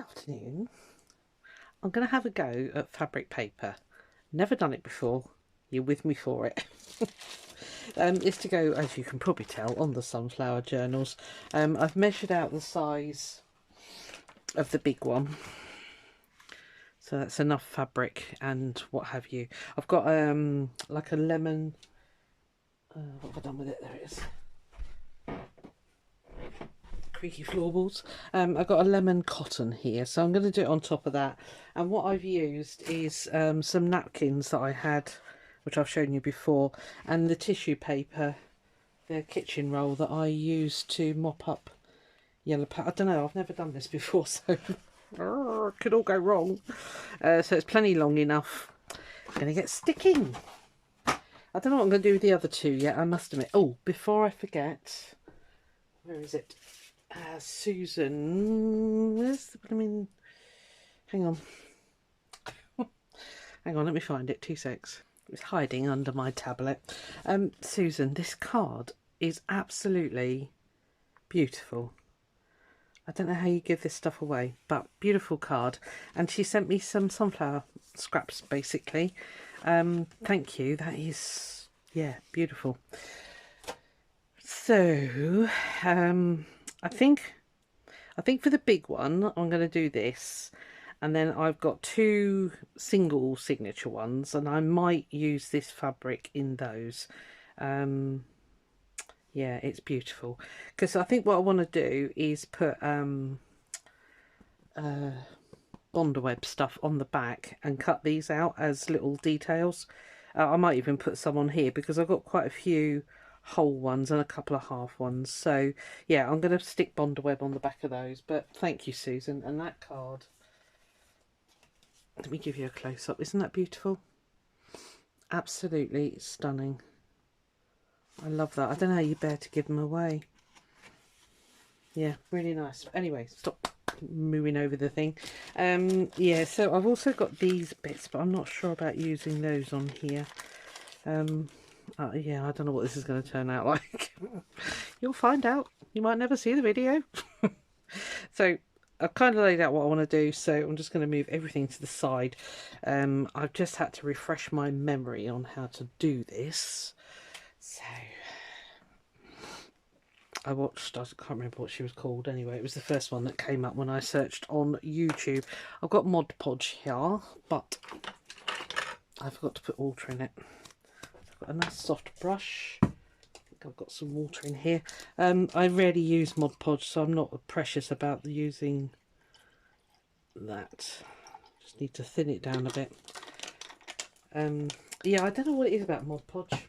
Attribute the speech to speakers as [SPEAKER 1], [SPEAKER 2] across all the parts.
[SPEAKER 1] afternoon. I'm going to have a go at fabric paper. Never done it before. You're with me for it. It's to go, as you can probably tell, on the sunflower journals. I've measured out the size of the big one. So that's enough fabric and what have you. I've got like a lemon... what have I done with it? There it is. Creaky floorboards. I've got a lemon cotton here, so I'm going to do it on top of that. And what I've used is some napkins that I had, which I've shown you before, and the tissue paper, the kitchen roll that I used to mop up yellow I don't know, I've never done this before, so it could all go wrong. So it's plenty long enough. I'm going to get sticking. I don't know what I'm going to do with the other two yet, I must admit. Oh, before I forget, where is it? Susan, where's the, hang on. Hang on, let me find it, 2 secs. It's hiding under my tablet. Susan, this card is absolutely beautiful. I don't know how you give this stuff away, but beautiful card. And she sent me some sunflower scraps, basically. Thank you, that is, yeah, beautiful. So, I think for the big one, I'm going to do this. And then I've got 2 single signature ones, and I might use this fabric in those. Yeah, it's beautiful. Because I think what I want to do is put Bondaweb stuff on the back and cut these out as little details. I might even put some on here because I've got quite a few whole ones and a couple of half ones. So yeah, I'm going to stick Bondaweb on the back of those. But thank you, Susan. And that card, let me give you a close-up. Isn't that beautiful? Absolutely stunning. I love that. I don't know how you bear to give them away. Yeah, really nice. Anyway, stop moving over the thing. Yeah, so I've also got these bits, but I'm not sure about using those on here. Yeah, I don't know what this is going to turn out like. You'll find out. You might never see the video. So I've kind of laid out what I want to do, so I'm just going to move everything to the side. I've just had to refresh my memory on how to do this. So I can't remember what she was called anyway. It was the first one that came up when I searched on YouTube. I've got Mod Podge here, but I forgot to put water in it. I've got a nice soft brush. I think I've got some water in here. I rarely use Mod Podge, so I'm not precious about using that. Just need to thin it down a bit. Yeah, I don't know what it is about Mod Podge.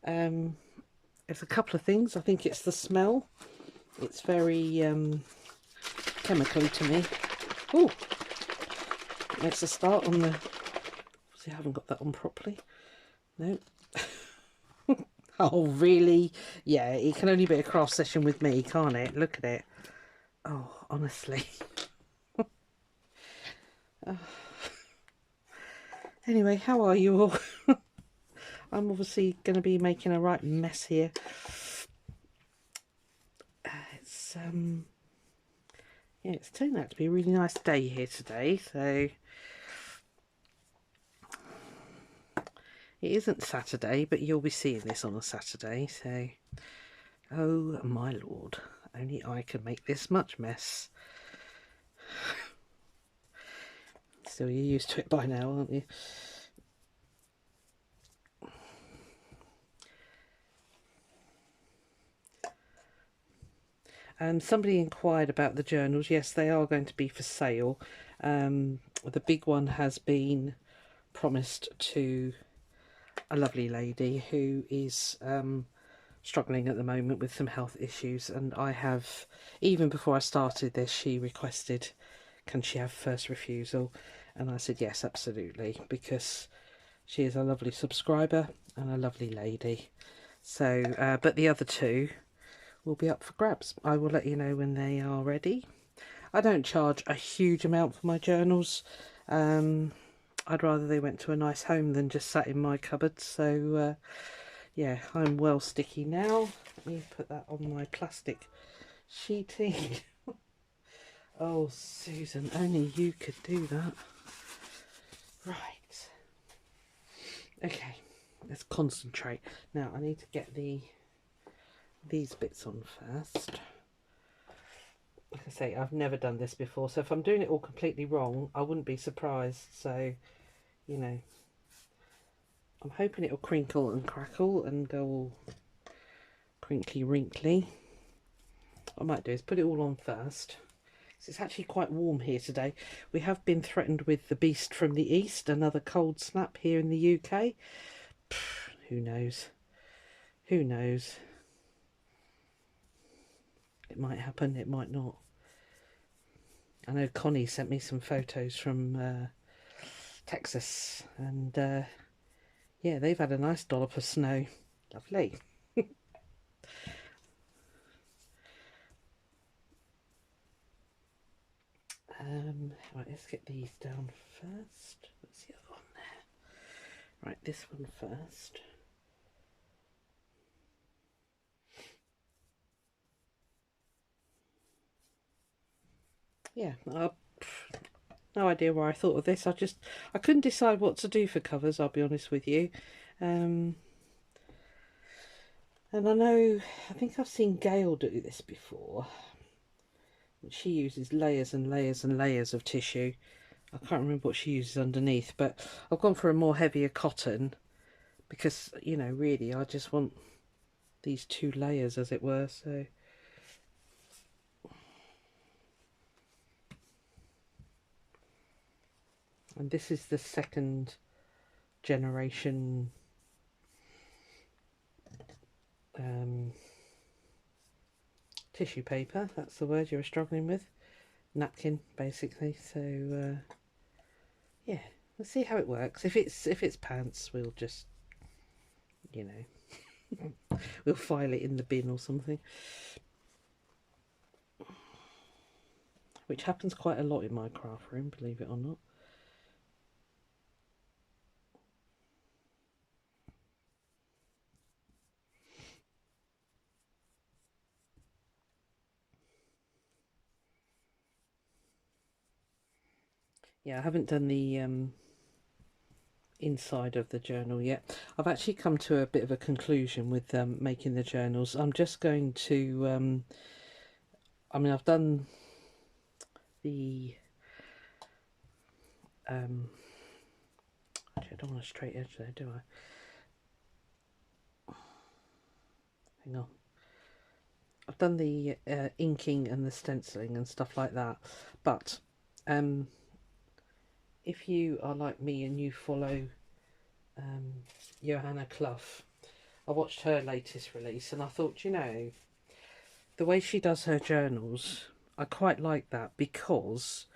[SPEAKER 1] There's a couple of things. I think it's the smell. It's very chemical to me. Oh, let's start on the... See, I haven't got that on properly. No. Oh, really? Yeah, it can only be a craft session with me, can't it? Look at it. Oh, honestly. Anyway, how are you all? I'm obviously going to be making a right mess here. It's yeah, it's turned out to be a really nice day here today. So it isn't Saturday, but you'll be seeing this on a Saturday. So, oh my lord, only I can make this much mess. Still, you're used to it by now, aren't you? Somebody inquired about the journals. Yes, they are going to be for sale. The big one has been promised to a lovely lady who is struggling at the moment with some health issues, and I have, even before I started this, she requested, can she have first refusal? And I said yes, absolutely, because she is a lovely subscriber and a lovely lady. So but the other two will be up for grabs. I will let you know when they are ready. I don't charge a huge amount for my journals. I'd rather they went to a nice home than just sat in my cupboard. So yeah, I'm well sticky now. Let me put that on my plastic sheeting. Oh, Susan, only you could do that. Right. Okay, let's concentrate. Now, I need to get these bits on first. Like I say, I've never done this before, so if I'm doing it all completely wrong, I wouldn't be surprised. So, you know, I'm hoping it'll crinkle and crackle and go all crinkly wrinkly. What I might do is put it all on first. It's actually quite warm here today. We have been threatened with the beast from the east, another cold snap here in the UK. Who knows? Who knows? It might happen, it might not. I know Connie sent me some photos from Texas, and yeah, they've had a nice dollop of snow. Lovely. Right, let's get these down first. What's the other one there? Right, this one first. Yeah, no idea why I thought of this. I couldn't decide what to do for covers, I'll be honest with you. And I think I've seen Gail do this before. She uses layers and layers and layers of tissue. I can't remember what she uses underneath, but I've gone for a more heavier cotton because, you know, really I just want these 2 layers, as it were. So and this is the 2nd generation tissue paper. That's the word you were struggling with. Napkin, basically. So yeah, let's see how it works. If it's pants, we'll just, you know, we'll file it in the bin or something, which happens quite a lot in my craft room, believe it or not. Yeah, I haven't done the inside of the journal yet. I've actually come to a bit of a conclusion with making the journals. I'm just going to I mean, I've done the actually I don't want a straight edge there, do I? Hang on. I've done the inking and the stenciling and stuff like that, but if you are like me and you follow Johanna Clough, I watched her latest release and I thought, you know, the way she does her journals, I quite like that, because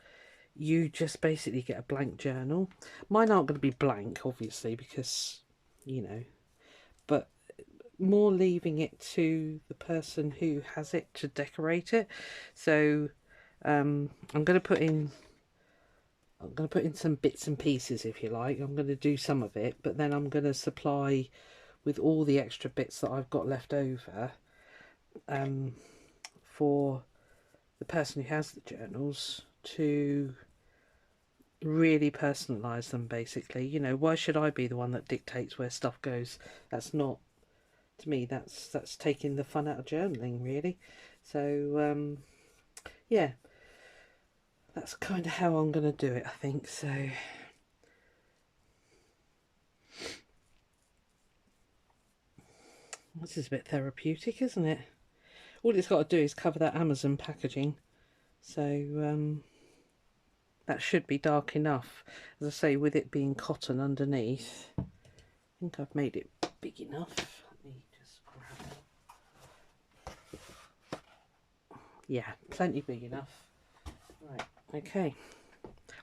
[SPEAKER 1] you just basically get a blank journal. Mine aren't going to be blank, obviously, because, you know, but more leaving it to the person who has it to decorate it. So I'm going to put in some bits and pieces, if you like. I'm going to do some of it, but then I'm going to supply with all the extra bits that I've got left over for the person who has the journals to really personalize them, basically. You know, why should I be the one that dictates where stuff goes? That's not, to me, that's taking the fun out of journaling, really. So yeah, that's kind of how I'm going to do it, I think. So this is a bit therapeutic, isn't it? All it's got to do is cover that Amazon packaging. So that should be dark enough. As I say, with it being cotton underneath, I think I've made it big enough. Let me just grab it. Yeah, plenty big enough. Right, okay.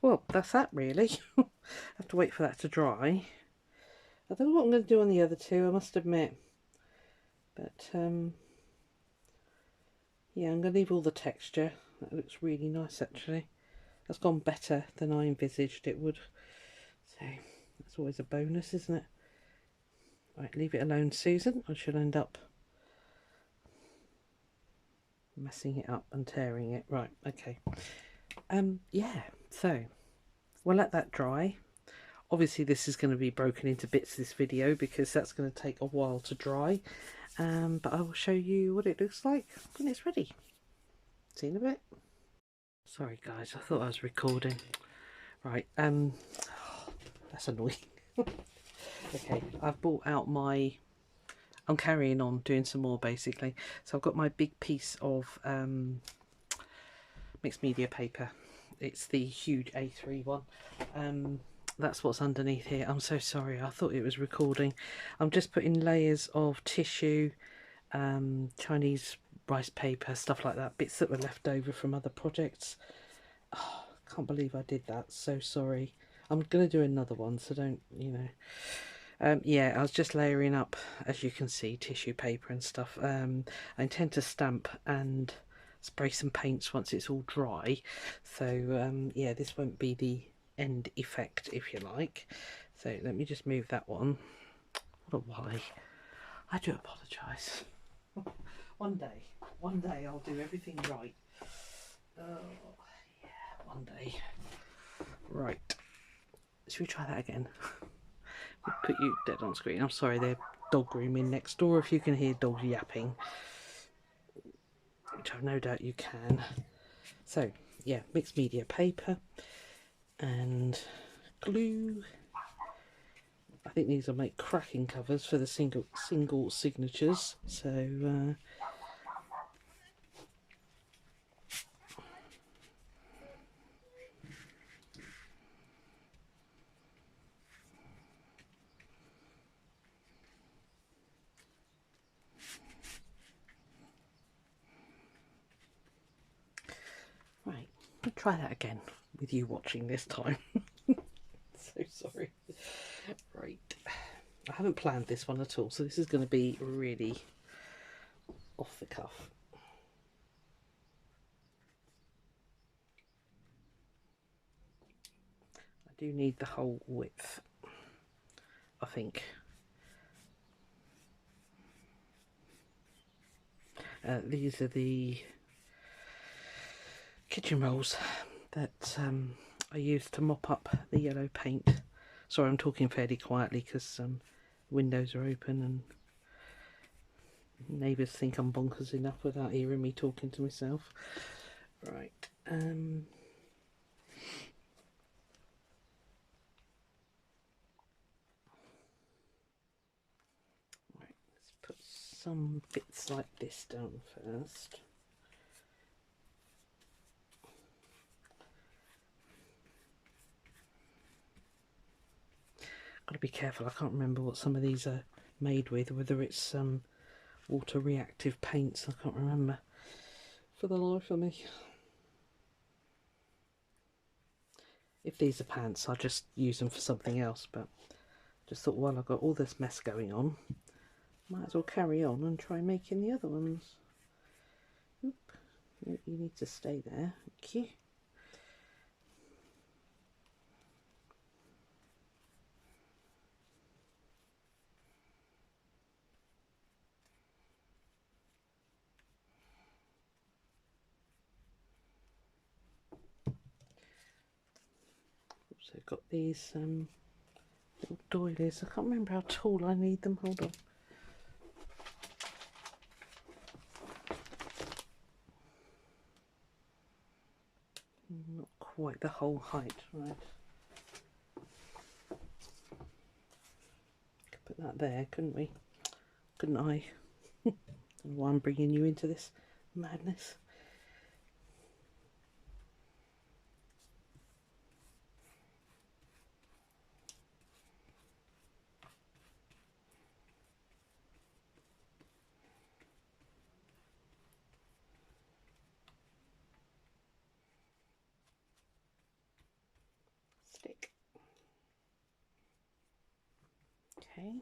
[SPEAKER 1] Well, that's that, really. I have to wait for that to dry. I don't know what I'm going to do on the other 2, I must admit. But yeah, I'm going to leave all the texture. That looks really nice, actually. That's gone better than I envisaged it would. So that's always a bonus, isn't it? Right, leave it alone, Susan. I should end up messing it up and tearing it. Right, okay. Yeah, so we'll let that dry. Obviously this is going to be broken into bits, this video, because that's going to take a while to dry. But I will show you what it looks like when it's ready. See you in a bit. Sorry guys, I thought I was recording. Right, that's annoying. Okay, I've brought out my, I'm carrying on doing some more basically. So I've got my big piece of mixed media paper. It's the huge A3 one. That's what's underneath here. I'm so sorry, I thought it was recording. I'm just putting layers of tissue, Chinese rice paper, stuff like that, bits that were left over from other projects. Oh, can't believe I did that, so sorry. I'm going to do another one, so don't, you know. Yeah, I was just layering up, as you can see, tissue paper and stuff. I intend to stamp and spray some paints once it's all dry. So, yeah, this won't be the end effect, if you like. So let me just move that one. What a why. I do apologise. One day I'll do everything right. Oh, yeah, one day. Right. Should we try that again? We'll put you dead on screen. I'm sorry, they're dog grooming next door if you can hear dogs yapping. Which I've no doubt you can. So, yeah, mixed media paper and glue. I think these will make cracking covers for the single signatures. So, right, we'll try that again with you watching this time. So sorry. Right, I haven't planned this one at all, so this is going to be really off the cuff. I do need the whole width, I think. These are the kitchen rolls that I used to mop up the yellow paint. Sorry, I'm talking fairly quietly because windows are open and neighbours think I'm bonkers enough without hearing me talking to myself. Right. Right, let's put some bits like this down first. Got to be careful, I can't remember what some of these are made with, whether it's water reactive paints, I can't remember for the life of me. If these are pants, I'll just use them for something else, but just thought while I've got all this mess going on, might as well carry on and try making the other ones. Oop. You need to stay there, thank you. Also got these little doilies. I can't remember how tall I need them. Hold on. Not quite the whole height, right? Could put that there, couldn't we? Couldn't I? Don't know why I'm bringing you into this madness. Stick. Okay.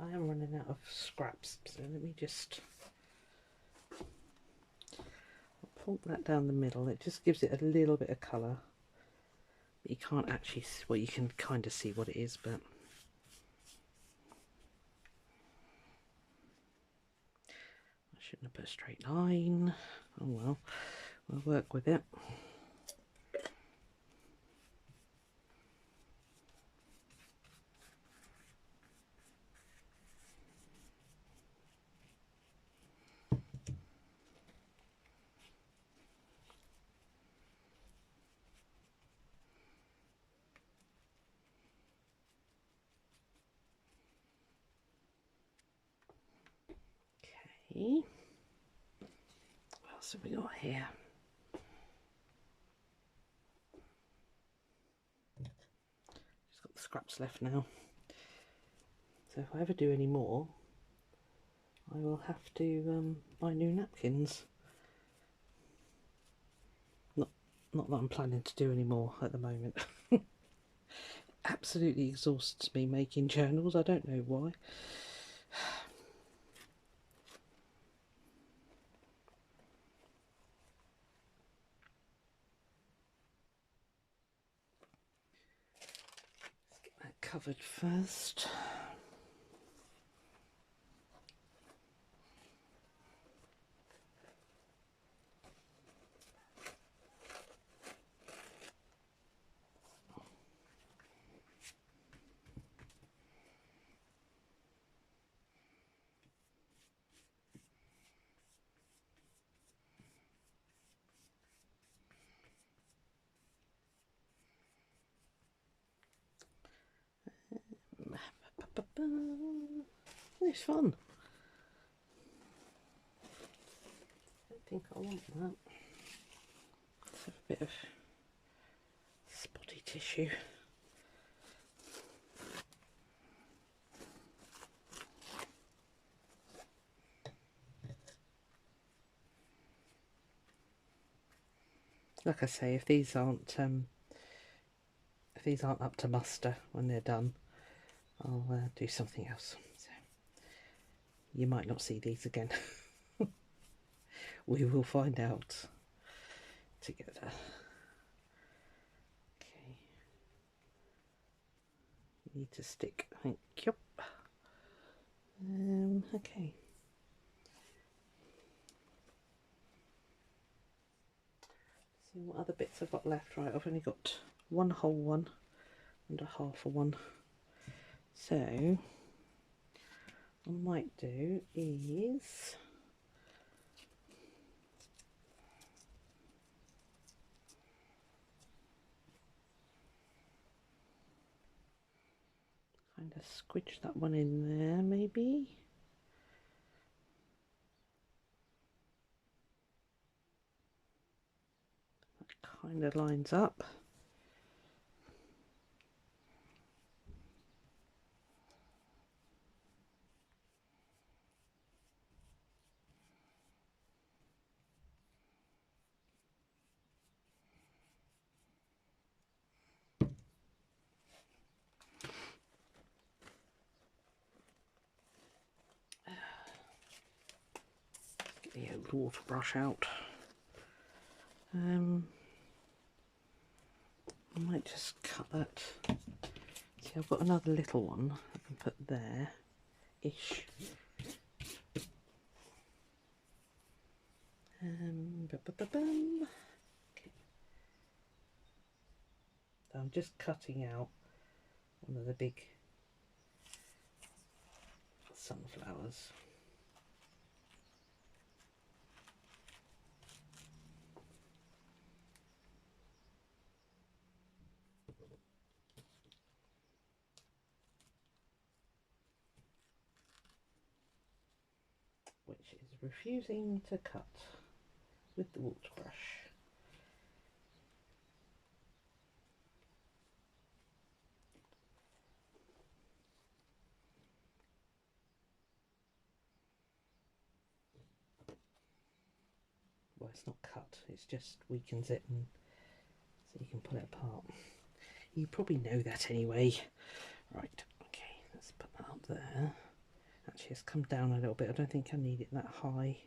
[SPEAKER 1] I am running out of scraps, so let me just plonk that down the middle. It just gives it a little bit of colour. You can't actually, well, you can kind of see what it is, but Shouldn't have put a straight line. Oh well, we'll work with it. Okay, what else have we got here? Just got the scraps left now. So if I ever do any more, I will have to buy new napkins. Not that I'm planning to do any more at the moment. Absolutely exhausts me making journals. I don't know why. Let's get that covered first. It's fun. I don't think I want that. Let's have a bit of spotty tissue. Like I say, if these aren't up to muster when they're done, I'll do something else. So you might not see these again. We will find out together. Okay. Need to stick. Thank you. Okay. See what other bits I've got left. Right, I've only got one whole one and a half a one. So what I might do is kind of squidge that one in there, maybe. That kind of lines up. Get the old water brush out. I might just cut that. See, I've got another little one I can put there-ish. Okay. So I'm just cutting out one of the big sunflowers. Which is refusing to cut with the water brush. Well, it's not cut, it's just weakens it and so you can pull it apart. You probably know that anyway. Right, okay, let's put that up there. Actually, it's come down a little bit. I don't think I need it that high.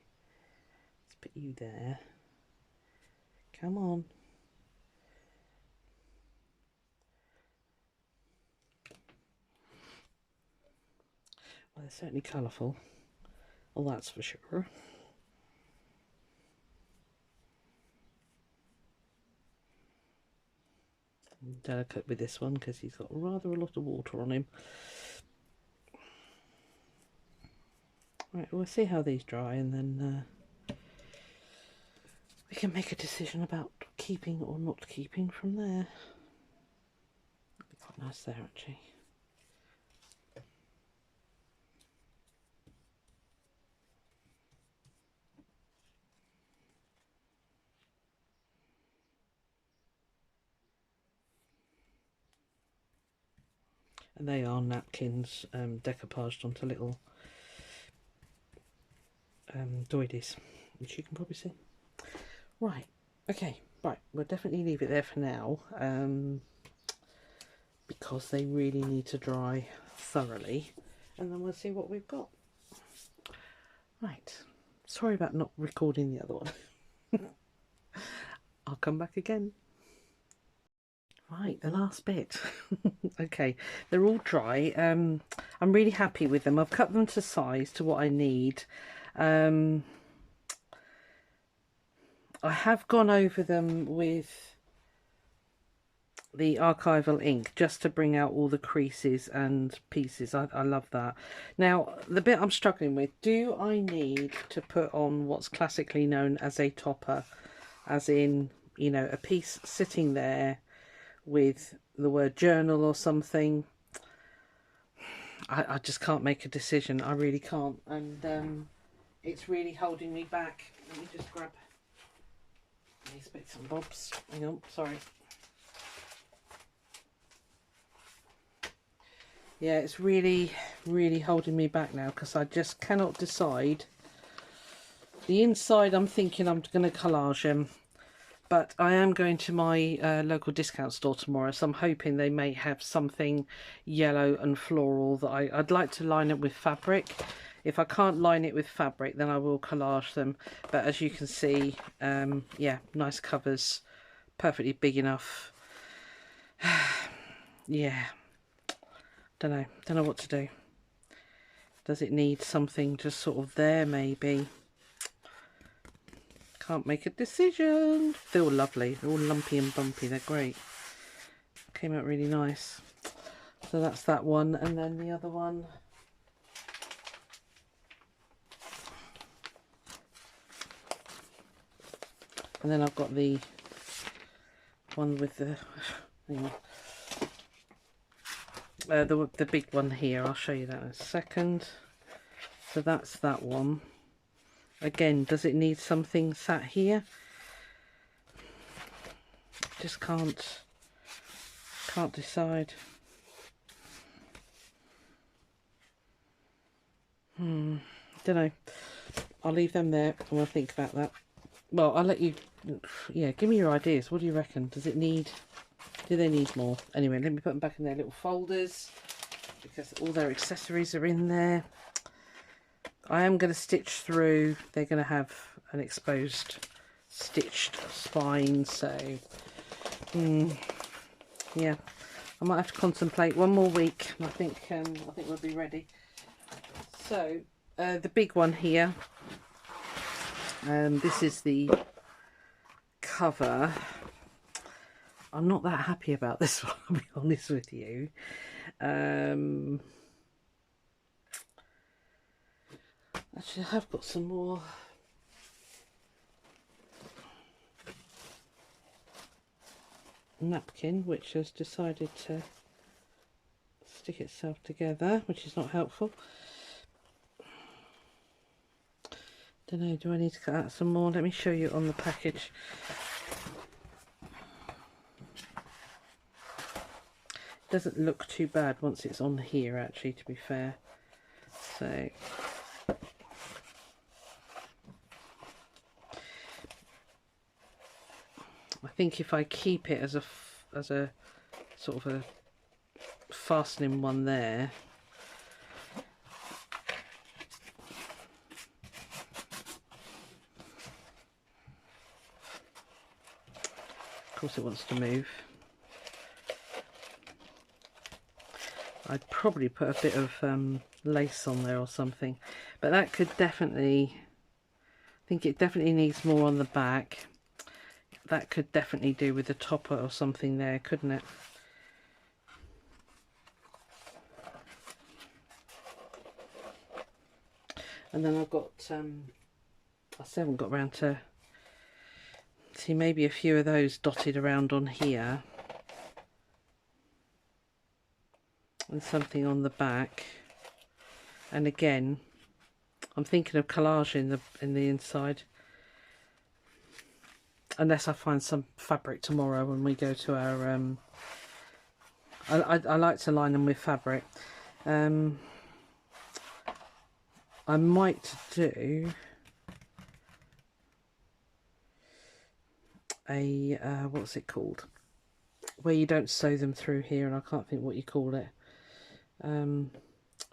[SPEAKER 1] Let's put you there. Come on. Well, they're certainly colourful. Well, that's for sure. delicate with this one because he's got rather a lot of water on him. Right, we'll see how these dry, and then we can make a decision about keeping or not keeping from there. That'd be quite nice there, actually. And they are napkins decoupaged onto little doilies, which you can probably see. Right, okay, right, we'll definitely leave it there for now, because they really need to dry thoroughly, and then we'll see what we've got. Right, sorry about not recording the other one. I'll come back again. Right, the last bit. Okay, they're all dry. I'm really happy with them. I've cut them to size to what I need. I have gone over them with the archival ink just to bring out all the creases and pieces. I love that. Now, the bit I'm struggling with, do I need to put on what's classically known as a topper? As in, you know, a piece sitting there with the word journal or something. I just can't make a decision. I really can't, and it's really holding me back. Let me just grab these bits and bobs. Hang on, sorry. Yeah, it's really holding me back now because I just cannot decide. The inside, I'm thinking I'm going to collage them. But I am going to my local discount store tomorrow, so I'm hoping they may have something yellow and floral that I'd like to line it with fabric. If I can't line it with fabric, then I will collage them. But as you can see, yeah, nice covers, perfectly big enough. Yeah, don't know what to do. Does it need something just sort of there, maybe? Can't make a decision. They're all lovely. They're all lumpy and bumpy. They're great. Came out really nice. So that's that one. And then the other one. And then I've got the one with the... Hang on. The big one here. I'll show you that in a second. So that's that one. Again, does it need something sat here? Just can't decide. Don't know. I'll leave them there and we'll think about that. Well, I'll let you, yeah, give me your ideas. What do you reckon? Do they need more? Anyway, let me put them back in their little folders because all their accessories are in there. I am going to stitch through. They're going to have an exposed stitched spine, so yeah, I might have to contemplate one more week. I think we'll be ready. So the big one here, this is the cover. I'm not that happy about this one, I'll be honest with you. Actually, I have got some more. Napkin, which has decided to stick itself together, which is not helpful. Don't know, do I need to cut out some more? Let me show you on the package. Doesn't look too bad once it's on here, actually, to be fair. So I think if I keep it as a sort of a fastening one there, of course it wants to move. I'd probably put a bit of lace on there or something, but that could definitely, I think it definitely needs more on the back. that could definitely do with a topper or something there, couldn't it? And then I've got, I still haven't got around to, see, maybe a few of those dotted around on here. And something on the back. And again, I'm thinking of collage in the inside. Unless I find some fabric tomorrow when we go to our, I like to line them with fabric. I might do a, what's it called? Where you don't sew them through here, and I can't think what you call it.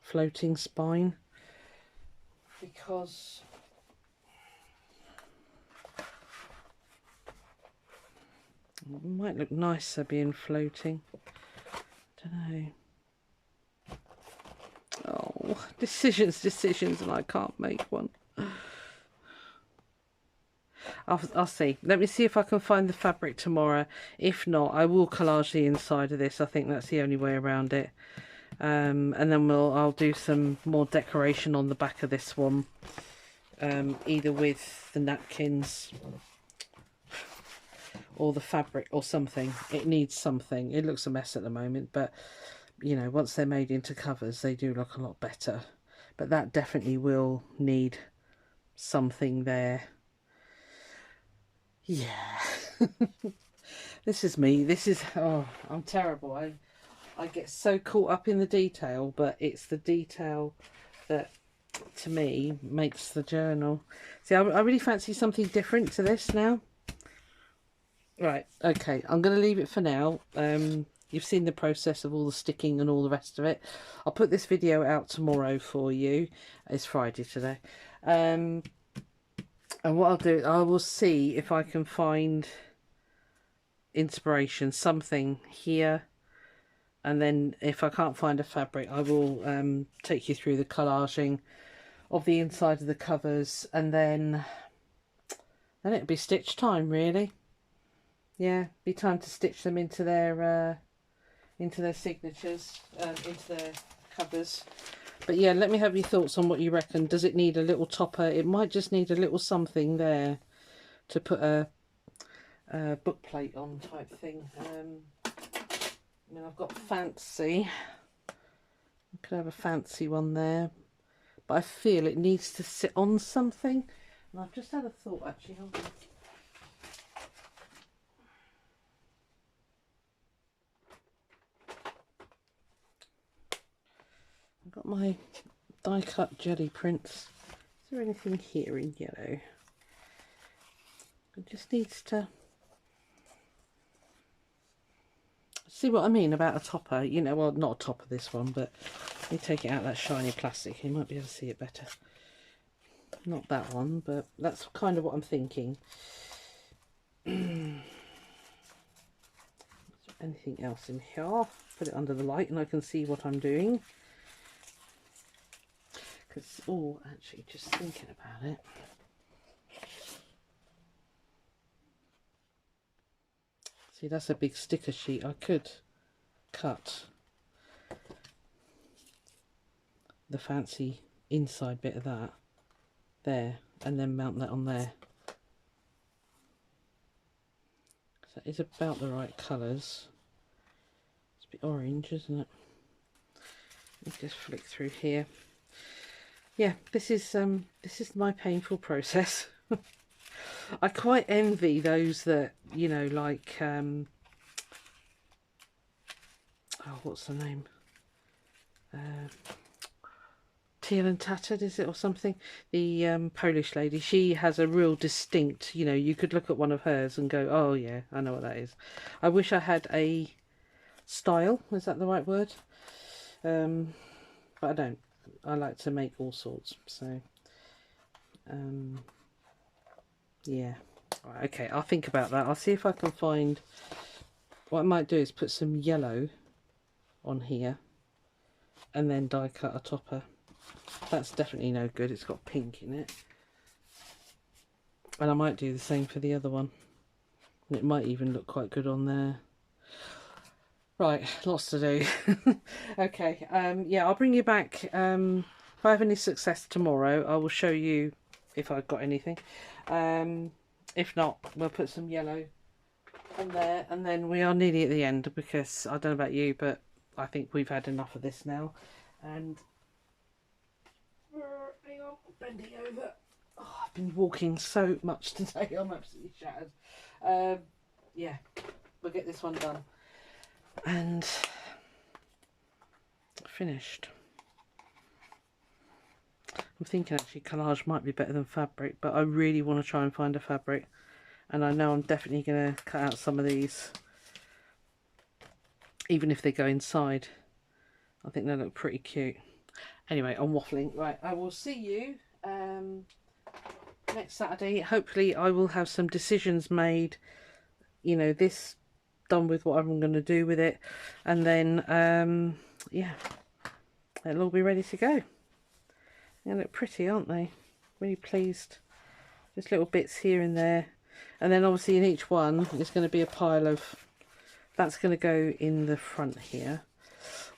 [SPEAKER 1] Floating spine. Because it might look nicer being floating. Don't know. Oh, decisions, and I can't make one. I'll see. Let me see if I can find the fabric tomorrow. If not, I will collage the inside of this. I think that's the only way around it. And then I'll do some more decoration on the back of this one. Either with the napkins or the fabric or something. It needs something. It looks a mess at the moment, but you know, once they're made into covers, they do look a lot better. But that definitely will need something there. Yeah. This is me. This is, oh, I'm terrible. I get so caught up in the detail, but it's the detail that, to me, makes the journal. See, I really fancy something different to this now. Right, okay, I'm going to leave it for now. You've seen the process of all the sticking and all the rest of it. I'll put this video out tomorrow for you. It's Friday today. And what I'll do, I will see if I can find inspiration, something here. And then if I can't find a fabric, I will take you through the collaging of the inside of the covers. And then it'll be stitch time, really. Yeah, be time to stitch them into their signatures, into their covers. But yeah, let me have your thoughts on what you reckon. Does it need a little topper? It might just need a little something there to put a book plate on type thing. I mean, I've got fancy. I could have a fancy one there, but I feel it needs to sit on something. And I've just had a thought, actually. Hold on. I've got my die cut jelly prints. Is there anything here in yellow? It just needs to... See what I mean about a topper? You know, well, not a topper this one, but let me take it out of that shiny plastic. You might be able to see it better. Not that one, but that's kind of what I'm thinking. Is there anything else in here? Put it under the light and I can see what I'm doing. Because, oh, actually, just thinking about it. See, that's a big sticker sheet. I could cut the fancy inside bit of that there and then mount that on there. So it's about the right colours. It's a bit orange, isn't it? Let me just flick through here. Yeah, this is my painful process. I quite envy those that, you know, like oh, what's the name? Teal and Tattered, is it, or something? The Polish lady. She has a real distinct, you know, you could look at one of hers and go, oh yeah, I know what that is. I wish I had a style, is that the right word? But I don't. I like to make all sorts, so yeah. Right, okay, I'll think about that. I'll see if I can find, what I might do is put some yellow on here and then die cut a topper. That's definitely no good, it's got pink in it. And I might do the same for the other one. And it might even look quite good on there. Right, lots to do. Okay, yeah, I'll bring you back. If I have any success tomorrow, I will show you if I've got anything. If not, we'll put some yellow on there, and then we are nearly at the end, because I don't know about you, but I think we've had enough of this now. And hang on, bending over. Oh, I've been walking so much today, I'm absolutely shattered. Yeah, we'll get this one done and finished. I'm thinking actually collage might be better than fabric, but I really want to try and find a fabric, and I know I'm definitely going to cut out some of these, even if they go inside. I think they look pretty cute. Anyway, I'm waffling. Right, I will see you next Saturday. Hopefully I will have some decisions made, you know, this done with what I'm going to do with it, and then yeah, it'll all be ready to go. They look pretty, aren't they? Really pleased. Just little bits here and there, and then obviously in each one there's going to be a pile of, that's going to go in the front here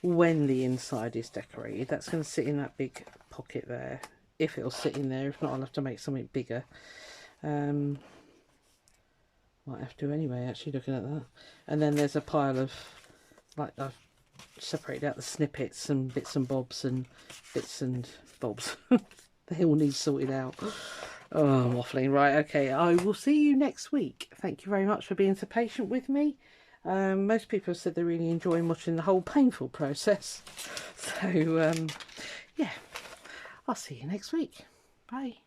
[SPEAKER 1] when the inside is decorated. That's going to sit in that big pocket there, if it'll sit in there. If not, I'll have to make something bigger. Might have to anyway, actually, looking at that. And then there's a pile of, like, I've separated out the snippets and bits and bobs and bits and bobs. They all need sorted out. Oh, I'm waffling. Right, okay, I will see you next week. Thank you very much for being so patient with me. Most people have said they're really enjoying watching the whole painful process. So, yeah, I'll see you next week. Bye.